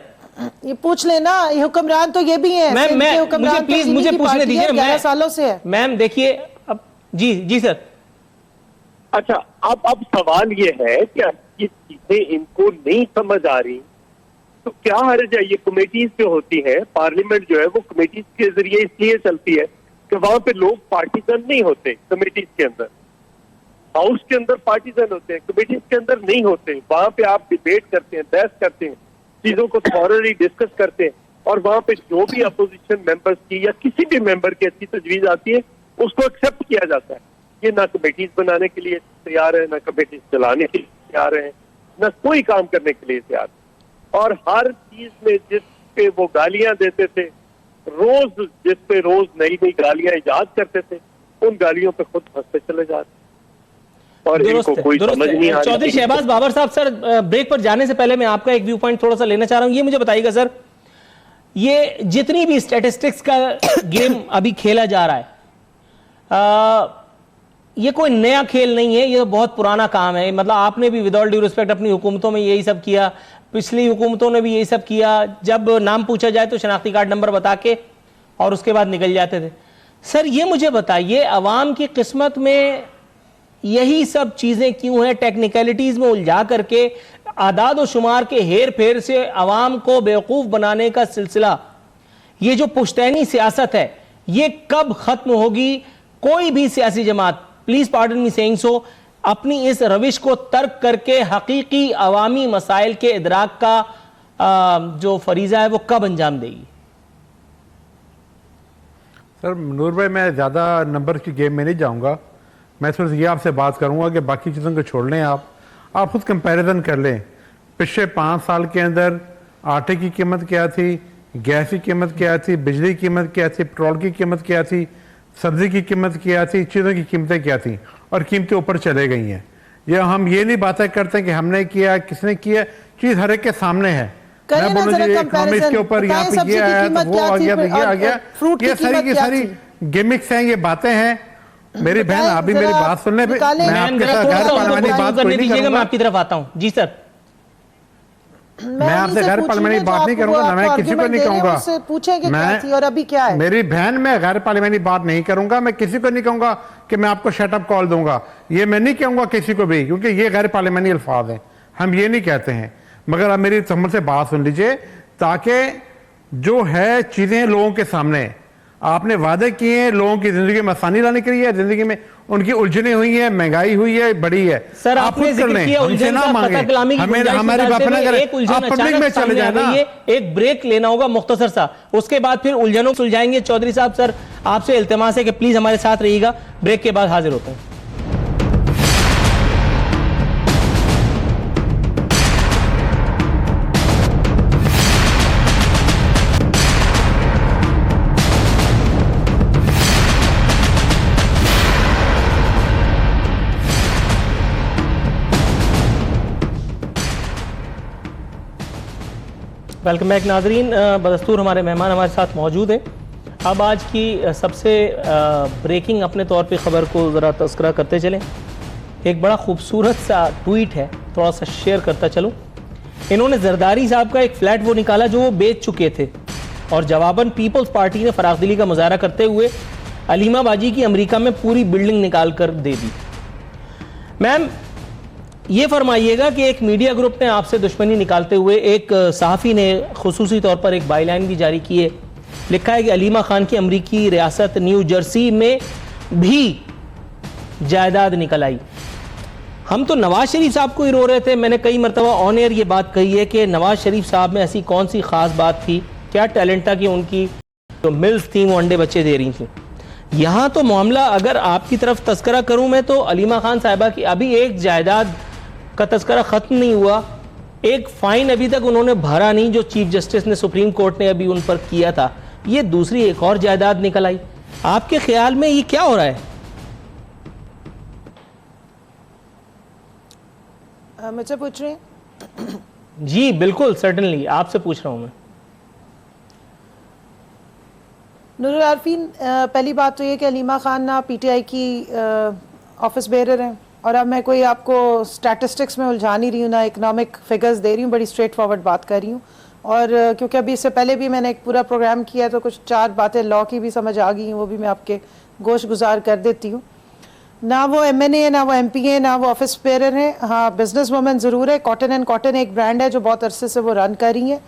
ये पूछ लेना, ये हुक्मरान तो ये भी है मुझे प्लीज मुझे पूछने दीजिए, 11 सालों से है। मैम देखिए अब जी सर। अच्छा, अब सवाल ये है कि ये चीजें इनको नहीं समझ आ रही तो क्या हर्ज है? ये कमेटीज जो होती है, पार्लियामेंट जो है वो कमेटीज के जरिए इसलिए चलती है कि वहां पे लोग पार्टीजन नहीं होते। कमेटीज के अंदर, हाउस के अंदर पार्टीजन होते हैं, कमेटीज के अंदर नहीं होते। वहां पे आप डिबेट करते हैं, बहस करते हैं, चीजों को थॉरली डिस्कस करते हैं और वहां पे जो भी अपोजिशन मेंबर्स की या किसी भी मेंबर की अच्छी तजवीज आती है उसको एक्सेप्ट किया जाता है। ये ना कमेटीज बनाने के लिए तैयार है, ना कमेटीज चलाने के लिए तैयार है, ना कोई काम करने के लिए तैयार है। और हर चीज में जिस पे वो गालियां देते थे, रोज जिस पे रोज नई नई गालियां इजाद करते थे, उन गालियों पे खुद फंसते चले जाते और इनको कोई समझ नहीं आ रही। चौधरी शहबाज बाबर साहब, सर ब्रेक पर जाने से पहले मैं आपका एक व्यू पॉइंट थोड़ा सा लेना चाह रहा हूं। ये मुझे बताइएगा सर, ये जितनी भी स्टैटिस्टिक्स का गेम अभी खेला जा रहा है, ये कोई नया खेल नहीं है, ये बहुत पुराना काम है। मतलब आपने भी विदाउट ड्यू रिस्पेक्ट अपनी हुकूमतों में यही सब किया, पिछली हुकूमतों ने भी यही सब किया। जब नाम पूछा जाए तो शनाख्ती कार्ड नंबर बता के और उसके बाद निकल जाते थे। सर ये मुझे बताइए, अवाम की किस्मत में यही सब चीजें क्यों हैं? टेक्निकलिटीज में उलझा करके, आदाद और शुमार के हेर फेर से अवाम को बेवकूफ बनाने का सिलसिला, ये जो पुश्तैनी सियासत है, ये कब खत्म होगी? कोई भी सियासी जमात, please pardon me saying so, अपनी इस रविश को तर्क करके हकीकी अवामी मसाइल के इदराक का जो फरीजा है वो कब अंजाम देगी? सर नूर भाई, मैं ज़्यादा नंबर की गेम में नहीं जाऊंगा। मैं सिर्फ ये आपसे बात करूंगा कि बाकी चीज़ों को छोड़ लें। आप खुद कंपैरिजन कर लें। पिछले 5 साल के अंदर आटे की कीमत क्या थी, गैस की कीमत क्या थी, बिजली की कीमत क्या थी, पेट्रोल की कीमत क्या थी, सब्जी की कीमत क्या थी, चीज़ों की कीमतें क्या थी, और कीमतें ऊपर चले गई हैं। या हम ये नहीं बातें करते कि हमने किया, किसने किया, चीज़ हर एक के सामने है। मैं बोलूँ जी इकोनॉमिक्स के ऊपर यहाँ पे ये आया तो वो आ गया तो ये आ गया, ये सारी की सारी गिमिक्स हैं, ये बातें हैं। मेरी बहन आप भी मेरी बात सुन ले, मैं आपके साथ गैर पार्लियामेंटी बात कोई नहीं करूंगा। मैं आपकी तरफ आता हूँ जी सर। मैं आपसे गैर पार्लियामेंटी बात नहीं करूंगा, ना मैं किसी को नहीं कहूंगा। पूछेंगे क्या थी और अभी क्या है? मेरी बहन, मैं गैर पार्लियामेंटी बात नहीं करूंगा। मैं किसी को नहीं कहूंगा कि मैं आपको शटअप कॉल दूंगा, ये मैं नहीं कहूंगा किसी को भी, क्योंकि ये गैर पार्लियामेंटी अल्फाज हैं, हम ये नहीं कहते हैं। मगर आप मेरी तहम्मुल से बात सुन लीजिए, ताकि जो है चीजें लोगों के सामने, आपने वादे किए हैं लोगों की जिंदगी में आसानी लाने के लिए, जिंदगी में उनकी उलझने हुई है, महंगाई हुई है, बड़ी है। सर आपने जिक्र किया उलझन का, पता कलामी की गुंजाइश हमारी बात ना करें, आप पब्लिक में चले जाए ना। एक ब्रेक लेना होगा मुख्तसर सा, उसके बाद फिर उलझनों को सुलझाएंगे। चौधरी साहब सर आपसे इल्तिमास है कि प्लीज हमारे साथ रहिएगा, ब्रेक के बाद हाजिर होते हैं। वेलकम बैक नाजरीन। बदस्तूर हमारे मेहमान हमारे साथ मौजूद हैं। अब आज की सबसे ब्रेकिंग अपने तौर पे ख़बर को ज़रा तस्करा करते चलें। एक बड़ा खूबसूरत सा ट्वीट है, थोड़ा सा शेयर करता चलूँ। इन्होंने जरदारी साहब का एक फ्लैट वो निकाला जो वो बेच चुके थे, और जवाबन पीपल्स पार्टी ने फराखदिली का मुजाहरा करते हुए अलीमा बाजी की अमेरिका में पूरी बिल्डिंग निकाल कर दे दी। मैम ये फरमाइएगा कि एक मीडिया ग्रुप ने आपसे दुश्मनी निकालते हुए एक सहाफ़ी ने खुसूसी तौर पर एक बाईलाइन भी जारी की है। लिखा है कि अलीमा खान की अमरीकी रियासत न्यू जर्सी में भी जायदाद निकल आई। हम तो नवाज शरीफ साहब को ही रो रहे थे। मैंने कई मरतबा ऑन एयर ये बात कही है कि नवाज शरीफ साहब में ऐसी कौन सी खास बात थी, क्या टैलेंट था कि उनकी जो मिल्स थी वो अंडे बच्चे दे रही थी। यहाँ तो मामला, अगर आपकी तरफ तस्करा करूँ मैं, तो अलीमा खान साहिबा की अभी एक जायदाद का तस्करा खत्म नहीं हुआ, एक फाइन अभी तक उन्होंने भरा नहीं जो चीफ जस्टिस ने सुप्रीम कोर्ट ने अभी उन पर किया था। ये दूसरी एक और जायदाद निकल आई। आपके ख्याल में ये क्या हो रहा है? मुझसे पूछ रहे हैं? जी बिल्कुल, सर्टनली आपसे पूछ रहा हूं मैं। नूरुल आरफीन, पहली बात तो ये कि अलीमा खान ना पीटीआई की ऑफिस बेरर हैं, और अब मैं कोई आपको स्टैटिस्टिक्स में उलझा नहीं रही हूँ, ना इकोनॉमिक फिगर्स दे रही हूँ, बड़ी स्ट्रेट फॉरवर्ड बात कर रही हूँ। और क्योंकि अभी इससे पहले भी मैंने एक पूरा प्रोग्राम किया तो कुछ 4 बातें लॉ की भी समझ आ गई हैं, वो भी मैं आपके गोश गुजार कर देती हूँ। ना वो MNA है, ना वो MP है, ना वो ऑफिस बेरर हैं। हाँ, बिजनेस वुमेन ज़रूर है। कॉटन एंड कॉटन एक ब्रांड है जो बहुत अरसे से वो रन कर रही हैं।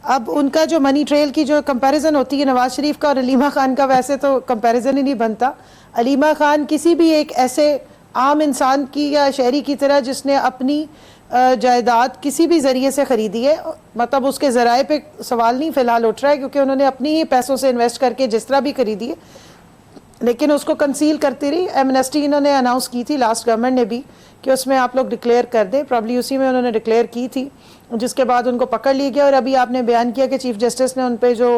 अब उनका जो मनी ट्रेल की जो कंपैरिजन होती है नवाज शरीफ का और अलीमा खान का, वैसे तो कंपैरिजन ही नहीं बनता। अलीमा खान किसी भी एक ऐसे आम इंसान की या शहरी की तरह जिसने अपनी जायदाद किसी भी ज़रिए से ख़रीदी है, मतलब उसके ज़राए पे सवाल नहीं फ़िलहाल उठ रहा है, क्योंकि उन्होंने अपनी ही पैसों से इन्वेस्ट करके जिस तरह भी खरीदी है, लेकिन उसको कंसील करती रही। एमनेस्टी इन्होंने अनाउंस की थी, लास्ट गवर्नमेंट ने भी, कि उसमें आप लोग डिक्लेयर कर दें, प्रॉब्ली उसी में उन्होंने डिक्लेयर की थी, जिसके बाद उनको पकड़ लिया गया। और अभी आपने बयान किया कि चीफ जस्टिस ने उन पर जो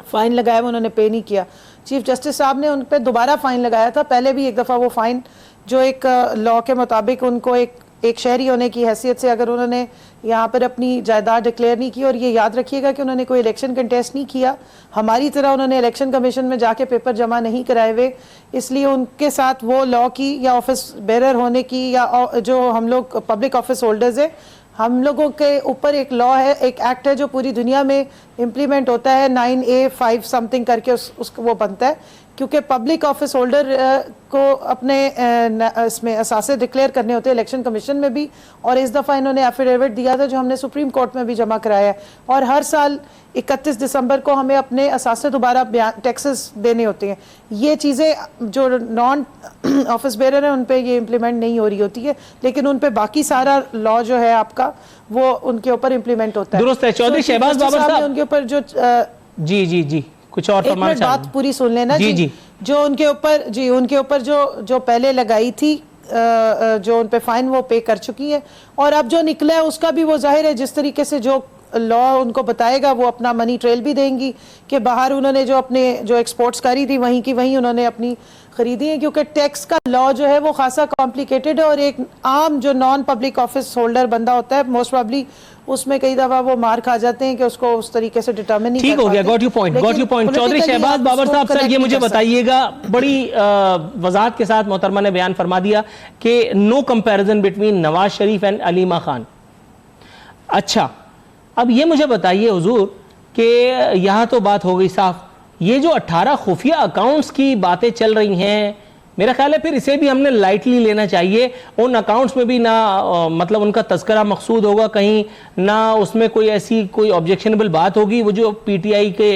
फ़ाइन लगाया वो उन्होंने पे नहीं किया। चीफ जस्टिस साहब ने उन पर दोबारा फ़ाइन लगाया था, पहले भी एक दफ़ा वो फ़ाइन जो एक लॉ के मुताबिक उनको एक शहरी होने की हैसियत से अगर उन्होंने यहाँ पर अपनी जायदाद डिक्लेयर नहीं की, और ये याद रखिएगा कि उन्होंने कोई इलेक्शन कंटेस्ट नहीं किया, हमारी तरह उन्होंने इलेक्शन कमीशन में जाके पेपर जमा नहीं कराए हुए, इसलिए उनके साथ वो लॉ की या ऑफिस बेरर होने की या जो हम लोग पब्लिक ऑफिस होल्डर्स है, हम लोगों के ऊपर एक लॉ है, एक एक्ट है जो पूरी दुनिया में इम्प्लीमेंट होता है, 9A5 समथिंग करके उसको वो बनता है, क्योंकि पब्लिक ऑफिस होल्डर को अपने इसमें असासे डिक्लेयर करने होते हैं इलेक्शन कमीशन में भी, और इस दफ़ा इन्होंने एफिडेविट दिया था जो हमने सुप्रीम कोर्ट में भी जमा कराया है। और हर साल 31 दिसंबर को हमें अपने असासे दोबारा टैक्सेस देने होते हैं। ये चीज़ें जो नॉन ऑफिस बेरर हैं उन पर ये इम्प्लीमेंट नहीं हो रही होती है, लेकिन उन पर बाकी सारा लॉ जो है आपका वो उनके ऊपर इम्प्लीमेंट होता है। दुरुस्त है। चौधरी शहबाज बाबर साहब उनके ऊपर जो जी कुछ और फरमाना चाहिए? बात पूरी सुन लेना जी। जो उनके ऊपर जो पहले लगाई थी जो उन पे फाइन वो पे कर चुकी है, और अब जो निकला है उसका भी वो जाहिर है जिस तरीके से जो लॉ उनको बताएगा वो अपना मनी ट्रेल भी देंगी कि बाहर उन्होंने जो अपने जो एक्सपोर्ट्स करी थी वहीं की वहीं उन्होंने अपनी खरीदी है, क्योंकि टैक्स का लॉ जो है वो खासा कॉम्प्लिकेटेड है, और एक आम जो नॉन पब्लिक ऑफिस होल्डर बंदा होता है मोस्ट प्रॉब्ली उसमें कई दफा वो मार खा जाते हैं कि उसको उस तरीके से डिटरमिन नहीं ठीक हो गया। Got you point. Chaudhary Shahbaz Babar साहब सर ये मुझे बताइएगा, बड़ी वजाहत के साथ मोहतरमा ने बयान फरमा दिया कि no comparison between Nawaz Sharif and Aleema Khan. अच्छा, अब ये मुझे बताइए हुजूर कि यहाँ तो बात हो गई साफ, ये जो 18 खुफिया अकाउंट्स की बातें चल रही हैं, मेरा ख्याल है फिर इसे भी हमने लाइटली लेना चाहिए। उन अकाउंट्स में भी ना मतलब उनका तस्करा मकसूद होगा कहीं, ना उसमें कोई ऐसी कोई ऑब्जेक्शनेबल बात होगी। वो जो पीटीआई के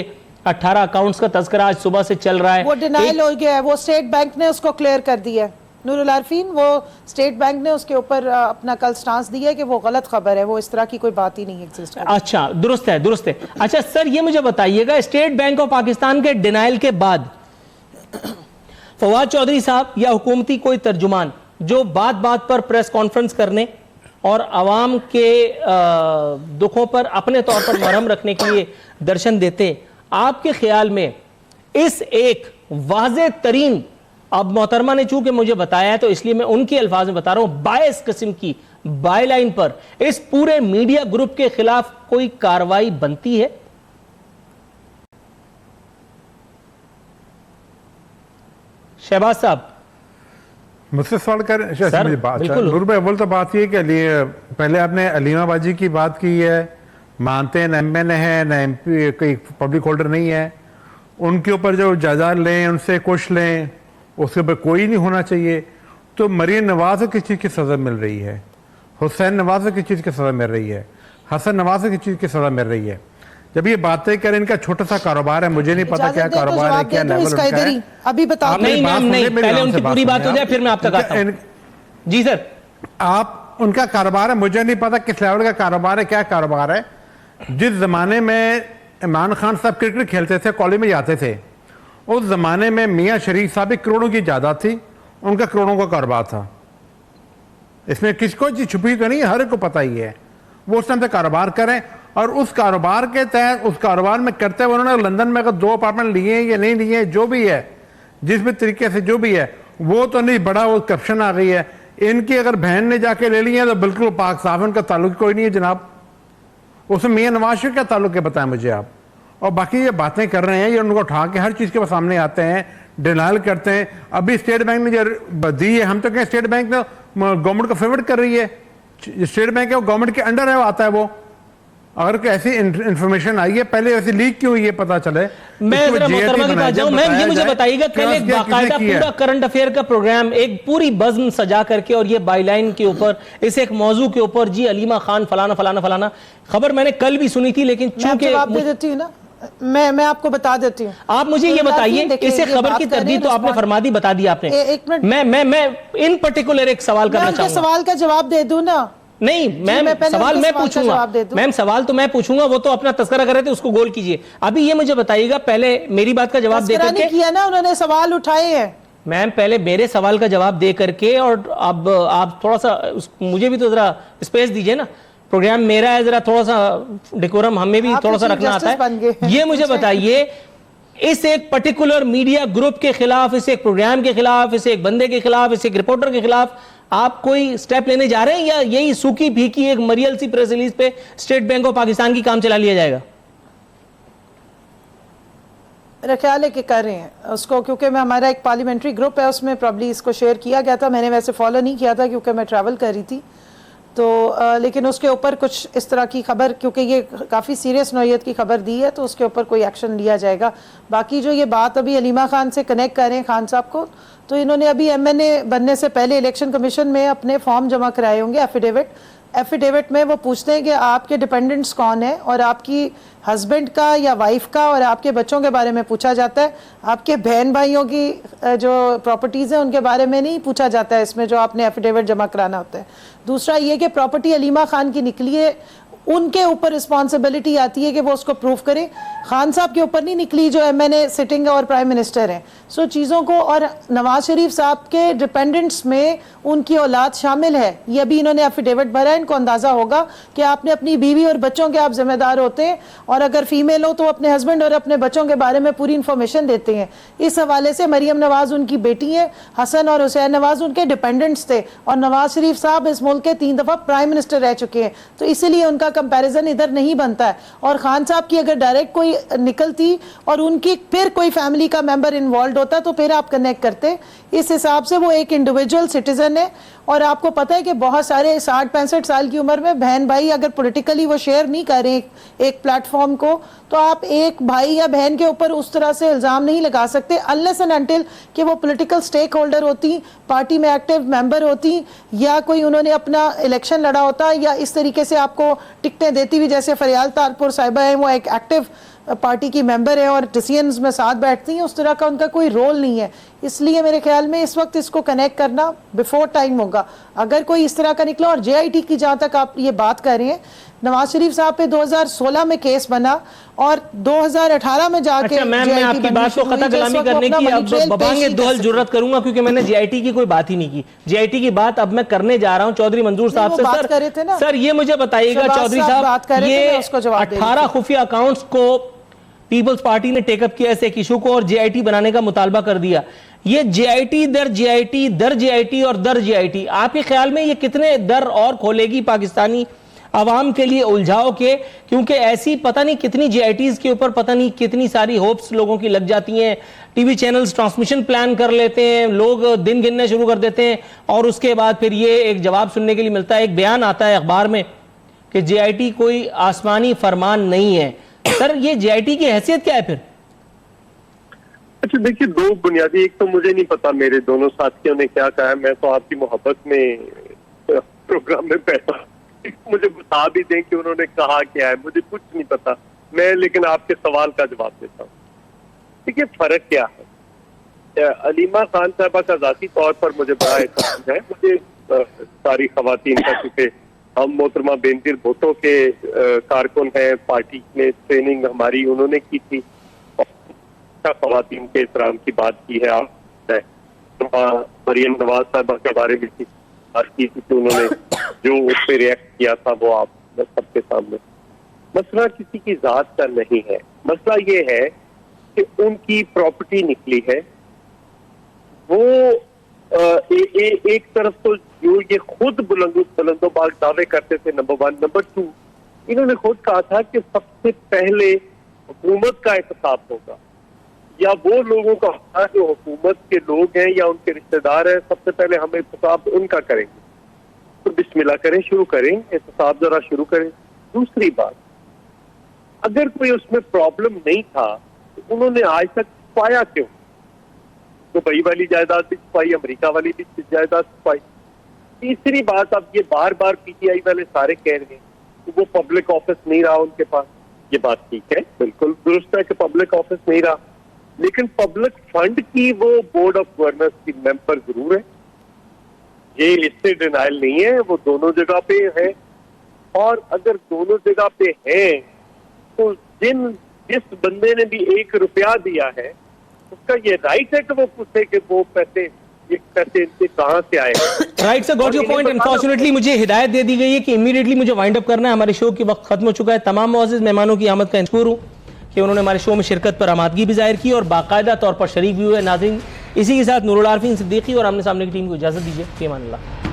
18 अकाउंट्स का तस्करा आज सुबह से चल रहा है, वो डिनाइल हो गया है, वो स्टेट बैंक ने उसको क्लियर कर दिया है। नूरुल आरफीन, वो स्टेट बैंक ने उसके ऊपर अपना कल स्टांस दिया है कि वो गलत खबर है, वो इस तरह की कोई बात ही नहीं एग्जिस्ट करती। अच्छा, दुरुस्त है। अच्छा सर ये मुझे बताइएगा, स्टेट बैंक ऑफ पाकिस्तान के डिनाइल के बाद फवाद चौधरी साहब या हुकूमती कोई तर्जुमान जो बात बात पर प्रेस कॉन्फ्रेंस करने और आवाम के दुखों पर अपने तौर पर मरहम रखने के लिए दर्शन देते, आपके ख्याल में इस एक वाज़े तरीन, अब मोहतरमा ने चूंकि मुझे बताया है तो इसलिए मैं उनके अल्फाज में बता रहा हूं, बायस किस्म की बायलाइन पर इस पूरे मीडिया ग्रुप के खिलाफ कोई कार्रवाई बनती है? शहबाज साहब मुझसे सवाल कर बिल्कुल। अव्वल तो बात ये कि पहले आपने अलीमा बाजी की बात की है, मानते हैं न एमएनए है न एमपी कोई पब्लिक होल्डर नहीं है, उनके ऊपर जो जायदाद लें उनसे कुछ लें उसके ऊपर कोई नहीं होना चाहिए। तो मरीम नवाज को किस चीज़ की सज़ा मिल रही है, हुसैन नवाज को किस चीज़ की सज़ा मिल रही है, हसन नवाज को किस चीज़ की सज़ा मिल रही है? जब ये बातें करें, इनका छोटा सा कारोबार है, मुझे नहीं पता क्या कारोबार है, क्या लेवल उनका है। अभी बताओ। नहीं, पहले उनकी पूरी बात हो जाए फिर मैं आप तक आता हूं। जी सर, आप उनका कारोबार है, मुझे नहीं पता किस लेवल का कारोबार है, क्या कारोबार है। जिस जमाने में इमरान खान साहब क्रिकेट खेलते थे, कॉलेज में जाते थे, उस जमाने में मियाँ शरीफ साहब करोड़ों की जायदाद थी, उनका करोड़ों का कारोबार था। इसमें किसको चीज छुपी तो नहीं, हर एक को पता ही है। वो उस टाइम से कारोबार करें और उस कारोबार के तहत उस कारोबार में करते हुए उन्होंने लंदन में अगर 2 अपार्टमेंट लिए या नहीं लिए, जो भी है, जिस भी तरीके से जो भी है, वो तो नहीं, बड़ा वो करप्शन आ गई है। इनकी अगर बहन ने जाके ले ली है तो बिल्कुल पाक साफ, उनका ताल्लुक कोई नहीं है जनाब। उसमें मियाँ नवाज शरीफ का ताल्लुक है बताएं मुझे आप। और बाकी ये बातें कर रहे हैं, ये उनको उठा के हर चीज़ के सामने आते हैं, डिनाइल करते हैं। अभी स्टेट बैंक ने जो दी है, हम तो कहें स्टेट बैंक तो गवर्नमेंट को फेवर कर रही है। स्टेट बैंक है वो गवर्नमेंट के अंडर है, वो आता है। वो अगर कोई ऐसी इंफॉर्मेशन आई है, पहले ऐसी लीक क्यों हुई है पता चले। मैं जरा मोहतरमा के पास जाऊं। मैम ये मुझे बताइएगा, कल एक बाकायदा पूरा करंट अफेयर का प्रोग्राम, एक पूरी बज़्म सजा करके और ये बाईलाइन के ऊपर, इस एक मौजू के ऊपर, जी अलीमा खान फलाना फलाना फलाना, खबर मैंने कल भी सुनी थी, लेकिन चूंकि जवाब दे देती हूँ ना, मैं आपको बता देती हूँ। आप मुझे ये बताइए, इसे खबर की तरदीद तो आपने फरमा दी, बता दी आपने। एक मिनट, मैं इन पर्टिकुलर एक सवाल करना चाहूंगा। सवाल का जवाब दे दूं ना? नहीं मैम, सवाल मैं पूछूंगा मैम, सवाल तो मैं पूछूंगा, वो तो अपना तस्करा कर रहे थे, उसको गोल कीजिए। अभी ये मुझे बताइएगा, पहले मेरी बात का जवाब दे करके किया ना, उन्होंने सवाल उठाए हैं मैम, पहले मेरे सवाल का जवाब दे करके, और अब आप थोड़ा सा मुझे भी तो जरा स्पेस दीजिए ना, प्रोग्राम मेरा है, जरा थोड़ा सा डेकोरम हमें भी थोड़ा सा रखना आता है। ये मुझे बताइए, इस एक पर्टिकुलर मीडिया ग्रुप के खिलाफ, इस एक प्रोग्राम के खिलाफ, इस एक बंदे के खिलाफ, इस एक रिपोर्टर के खिलाफ आप कोई स्टेप लेने जा रहे हैं, या यही सूखी फीकी एक मरियल सी प्रेस रिलीज पे स्टेट बैंक ऑफ पाकिस्तान की काम चला लिया जाएगा? मेरा ख्याल है कि कर रहे हैं उसको, क्योंकि मैं, हमारा एक पार्लियामेंट्री ग्रुप है, उसमें प्रॉब्ली इसको शेयर किया गया था। मैंने वैसे फॉलो नहीं किया था क्योंकि मैं ट्रैवल कर रही थी, तो लेकिन उसके ऊपर कुछ इस तरह की खबर, क्योंकि ये काफ़ी सीरियस नौयत की खबर दी है, तो उसके ऊपर कोई एक्शन लिया जाएगा। बाकी जो ये बात अभी अलीमा खान से कनेक्ट कर रहे हैं, खान साहब को, तो इन्होंने अभी MNA बनने से पहले इलेक्शन कमीशन में अपने फॉर्म जमा कराए होंगे, एफिडेविट में वो पूछते हैं कि आपके डिपेंडेंट्स कौन है, और आपकी हस्बैंड का या वाइफ का और आपके बच्चों के बारे में पूछा जाता है। आपके बहन भाइयों की जो प्रॉपर्टीज़ हैं उनके बारे में नहीं पूछा जाता है इसमें, जो आपने एफिडेविट जमा कराना होता है। दूसरा ये कि प्रॉपर्टी अलीमा खान की निकली है, उनके ऊपर रिस्पॉन्सिबिलिटी आती है कि वो उसको प्रूव करें। खान साहब के ऊपर नहीं निकली, जो MNA सिटिंग और प्राइम मिनिस्टर हैं। सो चीज़ों को, और नवाज शरीफ साहब के डिपेंडेंट्स में उनकी औलाद शामिल है। ये अभी इन्होंने एफिडेविट भरा है, इनको अंदाज़ा होगा कि आपने अपनी बीवी और बच्चों के आप जिम्मेदार होते हैं, और अगर फीमेल हो तो अपने हस्बैंड और अपने बच्चों के बारे में पूरी इंफॉर्मेशन देते हैं। इस हवाले से मरियम नवाज उनकी बेटी है, हसन और हुसैन नवाज उनके डिपेंडेंट्स थे, और नवाज शरीफ साहब इस मुल्क के 3 दफ़ा प्राइम मिनिस्टर रह चुके हैं, तो इसीलिए उनका कंपैरिजन इधर नहीं बनता है। और खान साहब की अगर डायरेक्ट कोई निकलती और उनकी फिर कोई फैमिली का मेंबर इन्वॉल्व होता तो फिर आप कनेक्ट करते। इस हिसाब से वो एक इंडिविजुअल सिटीजन है, और आपको पता है कि बहुत सारे 60-65 साल की उम्र में बहन भाई अगर पॉलिटिकली वो शेयर नहीं कर रहे एक प्लेटफॉर्म को, तो आप एक भाई या बहन के ऊपर उस तरह से इल्ज़ाम नहीं लगा सकते अनलेस एंड अनटिल कि वो पॉलिटिकल स्टेक होल्डर होती, पार्टी में एक्टिव मेंबर होती, या कोई उन्होंने अपना इलेक्शन लड़ा होता, या इस तरीके से आपको टिकटें देती हुई, जैसे फरियाल तारपुर साहिबा हैं, वो एक एक्टिव पार्टी की मेंबर है और डिसीजंस में साथ बैठती हैं, उस तरह का उनका कोई रोल नहीं है। इसलिए मेरे ख्याल में इस वक्त इसको कनेक्ट करना बिफोर टाइम होगा। अगर कोई इस तरह का निकला, और JIT की जहाँ तक आप ये बात कर रहे हैं, नवाज शरीफ साहब पे 2016 में केस बना और 2018 में जाके अच्छा, मैं आपकी बात को खता कलामी करने की अब बबांगे दोहल जुर्रत करूंगा, क्योंकि मैंने JIT की कोई बात ही नहीं की। JIT की बात अब मैं करने जा रहा हूं चौधरी मंजूर साहब से। सर ये मुझे बताइएगा चौधरी साहब, ये 18 खुफिया अकाउंट्स को पीपल्स पार्टी ने टेकअप किया इस एक इशू को, और JIT बनाने का मुतालबा कर दिया। ये JIT दर JIT दर JIT और दर JIT, आपके ख्याल में ये कितने दर और खोलेगी पाकिस्तानी आवाम के लिए उलझाव के? क्योंकि ऐसी पता नहीं कितनी JITs के ऊपर पता नहीं कितनी सारी होप्स लोगों की लग जाती हैं। TV चैनल्स ट्रांसमिशन प्लान कर लेते हैं, लोग दिन गिनने शुरू कर देते हैं, और उसके बाद फिर ये एक जवाब सुनने के लिए मिलता है, एक बयान आता है अखबार में कि JIT कोई आसमानी फरमान नहीं है। सर ये JIT की हैसियत क्या है फिर? अच्छा देखिए, दो बुनियादी, एक तो मुझे नहीं पता मेरे दोनों साथियों ने क्या कहा है, मैं तो आपकी मोहब्बत में प्रोग्राम में बैठा, मुझे बता भी दें कि उन्होंने कहा क्या है, मुझे कुछ नहीं पता, मैं लेकिन आपके सवाल का जवाब देता हूँ। देखिए फर्क क्या है, अलीमा खान साहबा का जाती तौर पर मुझे बड़ा एहसास है, मुझे सारी खवातीन का, क्योंकि हम मोहतरमा बेनजीर भुट्टो के कारकुन हैं, पार्टी में ट्रेनिंग हमारी उन्होंने की थी, खवातीन के एहतराम की बात की है आप, मरियम नवाज साहबा के बारे में बात की थी, तो उन्होंने जो उस पर रिएक्ट किया था वो आप सबके सामने। मसला किसी की जात का नहीं है, मसला ये है कि उनकी प्रॉपर्टी निकली है, वो एक तरफ तो जो ये खुद बुलंदोबाज दावे करते थे, नंबर 1, नंबर 2 इन्होंने खुद कहा था कि सबसे पहले हुकूमत का एहतसाब होगा, या वो लोगों का होगा जो हुकूमत के लोग हैं या उनके रिश्तेदार हैं, सबसे पहले हम एहतसाब उनका करेंगे। तो बिस्मिल्लाह करें, शुरू करें, एहतसाब जरा शुरू करें। दूसरी बात, अगर कोई उसमें प्रॉब्लम नहीं था तो उन्होंने आज तक छुपाया क्यों? दुबई वाली जायदाद भी छुपाई, अमेरिका वाली भी जायदाद छुपाई। तीसरी बात, अब ये बार बार PTI वाले सारे कह रहे हैं कि वो पब्लिक ऑफिस नहीं रहा उनके पास, ये बात ठीक है, बिल्कुल दुरुस्त है कि पब्लिक ऑफिस नहीं रहा, लेकिन पब्लिक फंड की वो बोर्ड ऑफ गवर्नर्स की मेंबर जरूर है, ये इससे डिनाइल नहीं है, वो दोनों जगह पे है। और अगर दोनों जगह पे है तो जिस बंदे ने भी 1 रुपया दिया है उसका ये राइट है कि वो पूछे कि वो पैसे इनसे कहां से आए। Right sir, got your point. Unfortunately मुझे हिदायत दे दी गई है कि इमीडिएटली मुझे वाइंड अप करना है, हमारे शो की वक्त खत्म हो चुका है। तमाम मुअज़्ज़िज़ मेहमानों की आमद का इंतज़ार हूं कि उन्होंने हमारे शो में शिरकत पर आमादगी भी जाहिर की और बाकायदा तौर पर शरीक भी हुए। नाज़रीन, इसी के साथ नूरुल आरफीन सिद्दीकी और आमने सामने की टीम को इजाज़त दीजिए। फ़ी अमान अल्लाह।